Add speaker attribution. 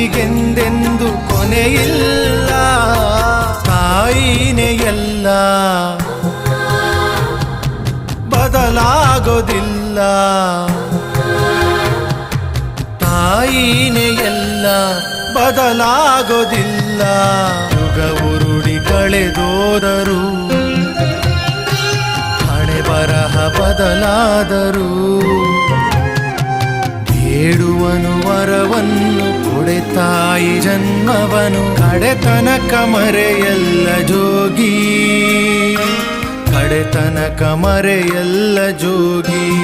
Speaker 1: ತಾಯಿಗೆಂದೆಂದು ಕೊನೆಯಿಲ್ಲ, ತಾಯಿನೇ ಎಲ್ಲ, ಬದಲಾಗೋದಿಲ್ಲ. ತಾಯಿನೇ ಎಲ್ಲ, ಬದಲಾಗೋದಿಲ್ಲ. ಯುಗ ಉರುಳಿ ಕಳೆದೋದರು, ಹಣೆ ಬರಹ ಬದಲಾದರು. ಬೇಡುವನು ವರವನ್ನು ಕೊಡೆ ತಾಯಿ ಜನ್ಮವನು, ಕಡೆತನಕ ಮರೆಯಲ್ಲ ಜೋಗಿ, ಕಡೆತನಕ ಮರೆಯಲ್ಲ ಜೋಗಿ.